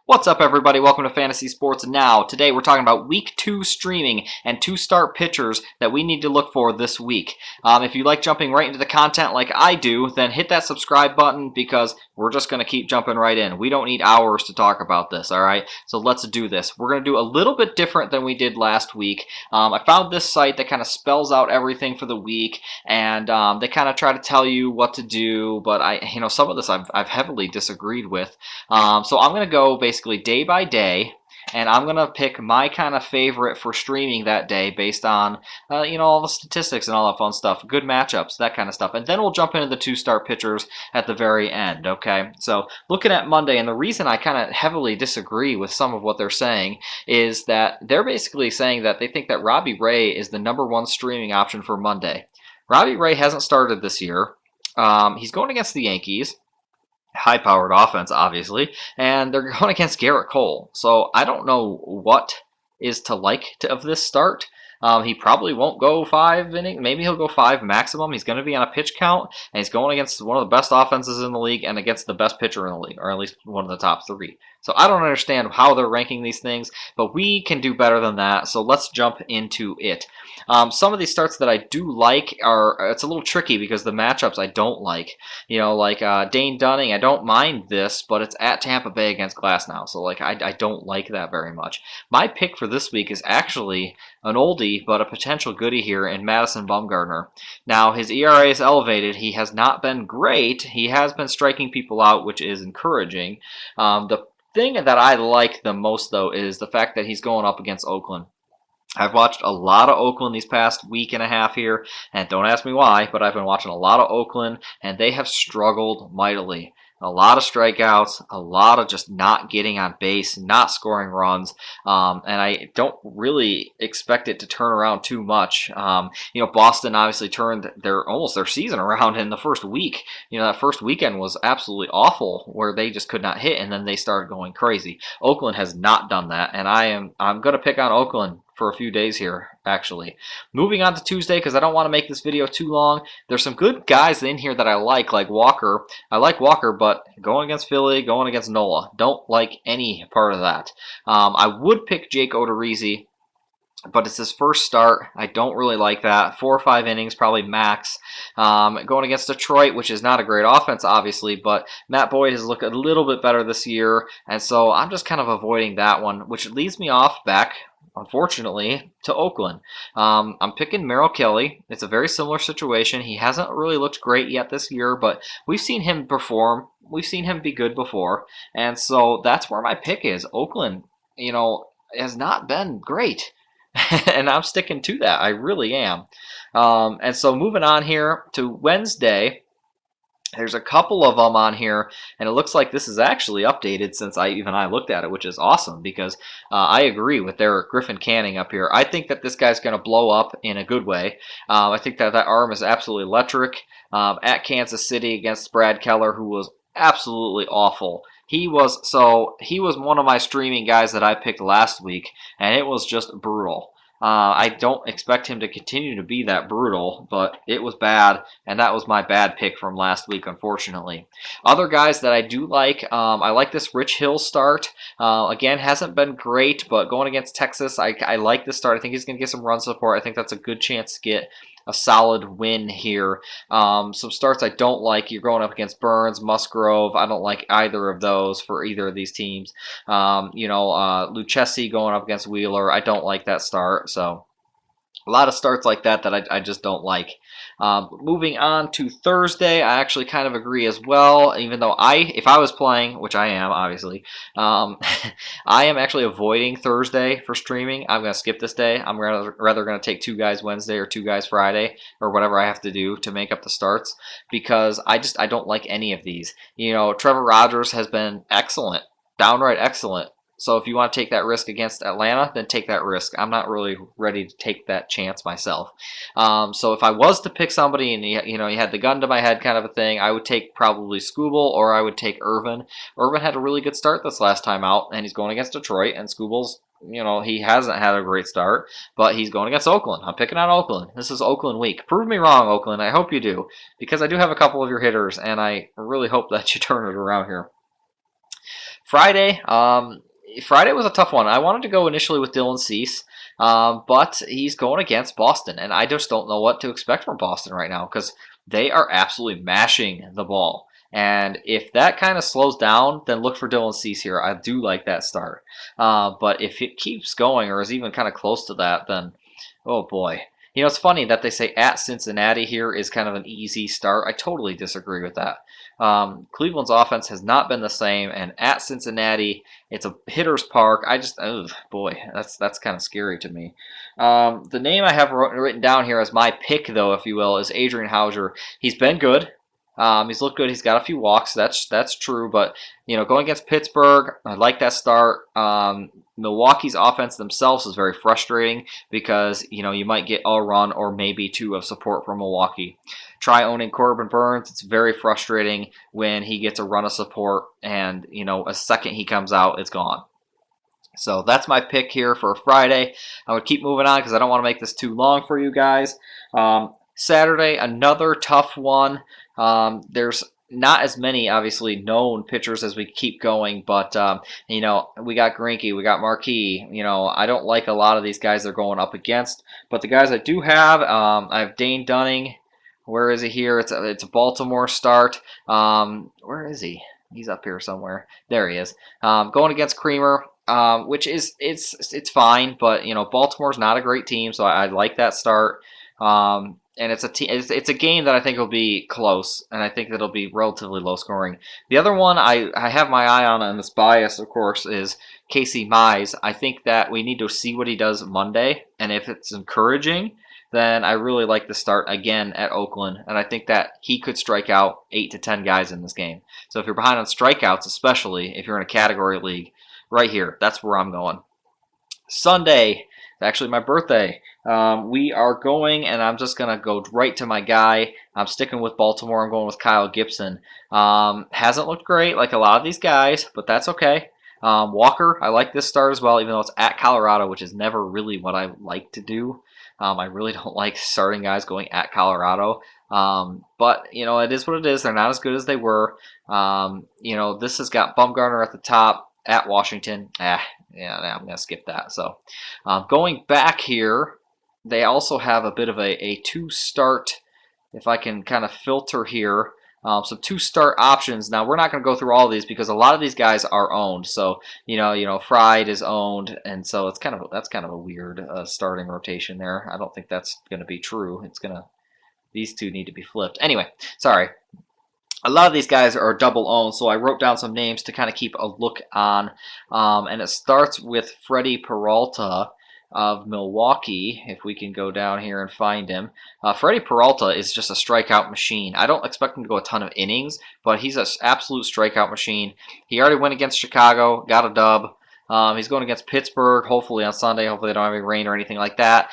What's up, everybody? Welcome to Fantasy Sports Now. Today we're talking about Week 2 streaming and 2-start pitchers that we need to look for this week. If you like jumping right into the content like I do, then hit that subscribe button because we're just going to keep jumping right in. We don't need hours to talk about this, all right? So let's do this. We're going to do a little bit different than we did last week. I found this site that kind of spells out everything for the week, and they kind of try to tell you what to do, but some of this I've heavily disagreed with. So I'm going to go basically day by day, and I'm going to pick my kind of favorite for streaming that day based on, all the statistics and all that fun stuff, good matchups, that kind of stuff. And then we'll jump into the 2-start pitchers at the very end, okay? So looking at Monday, and the reason I kind of heavily disagree with some of what they're saying is that they're basically saying that they think that Robbie Ray is the #1 streaming option for Monday. Robbie Ray hasn't started this year. He's going against the Yankees. High-powered offense, obviously, and they're going against Garrett Cole. So I don't know what is to like of this start. He probably won't go 5 innings. Maybe he'll go 5 maximum. He's going to be on a pitch count, and he's going against one of the best offenses in the league and against the best pitcher in the league, or at least one of the top 3. So I don't understand how they're ranking these things, but we can do better than that. So let's jump into it. Some of these starts that I do like it's a little tricky because the matchups I don't like. Like Dane Dunning, I don't mind this, but it's at Tampa Bay against Glasnow. So I don't like that very much. My pick for this week is actually an oldie, but a potential goodie here in Madison Bumgarner. Now, his ERA is elevated. He has not been great. He has been striking people out, which is encouraging. The thing that I like the most, though, is the fact that he's going up against Oakland. I've watched a lot of Oakland these past week and a half here, and don't ask me why, but I've been watching a lot of Oakland, and they have struggled mightily. A lot of strikeouts, a lot of just not getting on base, not scoring runs, and I don't really expect it to turn around too much. Boston obviously turned almost their season around in the first week. That first weekend was absolutely awful, where they just could not hit, and then they started going crazy. Oakland has not done that, and I'm going to pick on Oakland for a few days here, actually. Moving on to Tuesday, because I don't want to make this video too long, there's some good guys in here that I like Walker. I like Walker, but going against Philly, going against Nola, don't like any part of that. I would pick Jake Odorizzi, but it's his first start. I don't really like that. 4 or 5 innings, probably max. Going against Detroit, which is not a great offense, obviously, but Matt Boyd has looked a little bit better this year, and so I'm just kind of avoiding that one, which leads me off back, unfortunately, to Oakland. I'm picking Merrill Kelly. It's a very similar situation. He hasn't really looked great yet this year, but we've seen him perform. We've seen him be good before, and so that's where my pick is. Oakland, has not been great. And I'm sticking to that. I really am. And so moving on here to Wednesday, there's a couple of them on here, and it looks like this is actually updated since I looked at it, which is awesome because I agree with Derek Griffin Canning up here. I think that this guy's going to blow up in a good way. I think that arm is absolutely electric. At Kansas City against Brad Keller, who was absolutely awful. He was one of my streaming guys that I picked last week, and it was just brutal. I don't expect him to continue to be that brutal, but it was bad, and that was my bad pick from last week, unfortunately. Other guys that I do like, I like this Rich Hill start. Again, hasn't been great, but going against Texas, I like this start. I think he's going to get some run support. I think that's a good chance to get a solid win here. Some starts I don't like. You're going up against Burns, Musgrove. I don't like either of those for either of these teams. Lucchesi going up against Wheeler. I don't like that start. So a lot of starts like that I just don't like. Moving on to Thursday, I actually kind of agree as well, even though if I was playing, which I am, obviously, I am actually avoiding Thursday for streaming. I'm going to skip this day. I'm rather going to take 2 guys Wednesday or 2 guys Friday or whatever I have to do to make up the starts because I don't like any of these. Trevor Rogers has been excellent, downright excellent. So if you want to take that risk against Atlanta, then take that risk. I'm not really ready to take that chance myself. So if I was to pick somebody and you had the gun to my head kind of a thing, I would take probably Skubal or I would take Irvin. Irvin had a really good start this last time out, and he's going against Detroit, and Skubal's he hasn't had a great start, but he's going against Oakland. I'm picking on Oakland. This is Oakland week. Prove me wrong, Oakland. I hope you do, because I do have a couple of your hitters, and I really hope that you turn it around here. Friday, Friday was a tough one. I wanted to go initially with Dylan Cease, but he's going against Boston, and I just don't know what to expect from Boston right now because they are absolutely mashing the ball. And if that kind of slows down, then look for Dylan Cease here. I do like that start. But if it keeps going or is even kind of close to that, then oh boy. You know, it's funny that they say at Cincinnati here is kind of an easy start. I totally disagree with that. Cleveland's offense has not been the same, and at Cincinnati, it's a hitter's park. I just, oh boy, that's kind of scary to me. The name I have written down here as my pick, though, if you will, is Adrian Hauser. He's been good. He's looked good. He's got a few walks. That's true. But you know, going against Pittsburgh, I like that start. Milwaukee's offense themselves is very frustrating because you know you might get a run or maybe two of support from Milwaukee. Try owning Corbin Burns. It's very frustrating when he gets a run of support and you know a second he comes out, it's gone. So that's my pick here for Friday. I would keep moving on because I don't want to make this too long for you guys. Saturday, another tough one. There's not as many, obviously, known pitchers as we keep going, but, you know, we got Greinke, we got Marquis. You know, I don't like a lot of these guys they're going up against, but the guys I do have, I have Dane Dunning. Where is he here? It's a Baltimore start. Where is he? He's up here somewhere. There he is. Going against Creamer. Which is it's fine, but you know Baltimore's not a great team, so I like that start. And it's a game that I think will be close, and I think that it'll be relatively low scoring. The other one I have my eye on, and this bias, of course, is Casey Mize. I think that we need to see what he does Monday, and if it's encouraging, then I really like the start again at Oakland, and I think that he could strike out 8 to 10 guys in this game. So if you're behind on strikeouts, especially if you're in a category league, right here, that's where I'm going. Sunday, actually my birthday. We are going, and I'm just going to go right to my guy. I'm sticking with Baltimore. I'm going with Kyle Gibson. Hasn't looked great like a lot of these guys, but that's okay. Walker, I like this start as well, even though it's at Colorado, which is never really what I like to do. I really don't like starting guys going at Colorado. But, you know, it is what it is. They're not as good as they were. You know, this has got Bumgarner at the top at Washington. Yeah, I'm going to skip that. So going back here, they also have a bit of a two-start, if I can kind of filter here. Some two-start options. Now we're not going to go through all of these because a lot of these guys are owned. So you know, Fried is owned, and so that's kind of a weird starting rotation there. I don't think that's going to be true. These two need to be flipped. Anyway, sorry. A lot of these guys are double owned, so I wrote down some names to kind of keep a look on. And it starts with Freddie Peralta of Milwaukee, if we can go down here and find him. Freddie Peralta is just a strikeout machine. I don't expect him to go a ton of innings, but he's an absolute strikeout machine. He already went against Chicago, got a dub. He's going against Pittsburgh, hopefully on Sunday. Hopefully they don't have any rain or anything like that.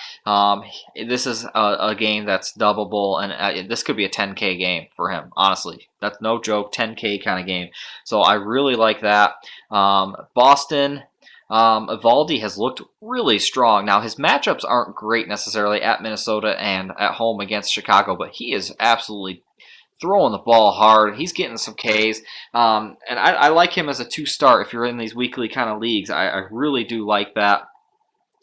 This is a game that's doubleable, and this could be a 10K game for him, honestly. That's no joke, 10K kind of game. So I really like that. Boston, Evaldi has looked really strong. Now, his matchups aren't great necessarily at Minnesota and at home against Chicago, but he is absolutely throwing the ball hard. He's getting some Ks. And I like him as a two-start if you're in these weekly kind of leagues. I really do like that.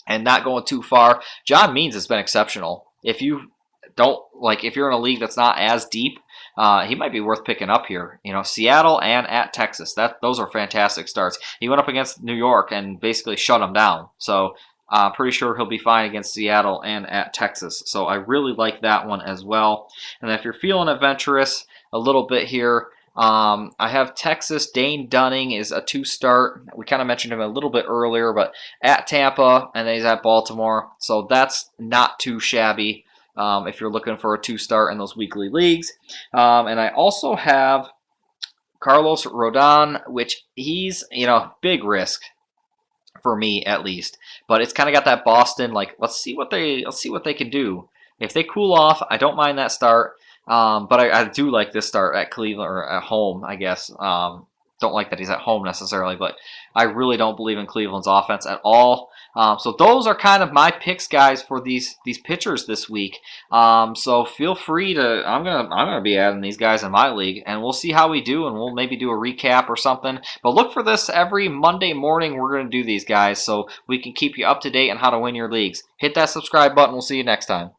And not going too far. John Means has been exceptional. If you're in a league that's not as deep, he might be worth picking up here. You know, Seattle and at Texas. Those are fantastic starts. He went up against New York and basically shut them down. So I'm pretty sure he'll be fine against Seattle and at Texas. So I really like that one as well. And if you're feeling adventurous a little bit here, I have Texas. Dane Dunning is a two-start. We kind of mentioned him a little bit earlier, but at Tampa, and then he's at Baltimore. So that's not too shabby if you're looking for a two-start in those weekly leagues. And I also have Carlos Rodon, which he's, you know, big risk for me at least. But it's kind of got that Boston, like, let's see what they can do. If they cool off, I don't mind that start. But I do like this start at Cleveland, or at home, I guess. Don't like that he's at home necessarily, but I really don't believe in Cleveland's offense at all. So those are kind of my picks, guys, for these pitchers this week. So feel free to. I'm gonna be adding these guys in my league, and we'll see how we do, and we'll maybe do a recap or something. But look for this every Monday morning. We're gonna do these, guys, so we can keep you up to date on how to win your leagues. Hit that subscribe button. We'll see you next time.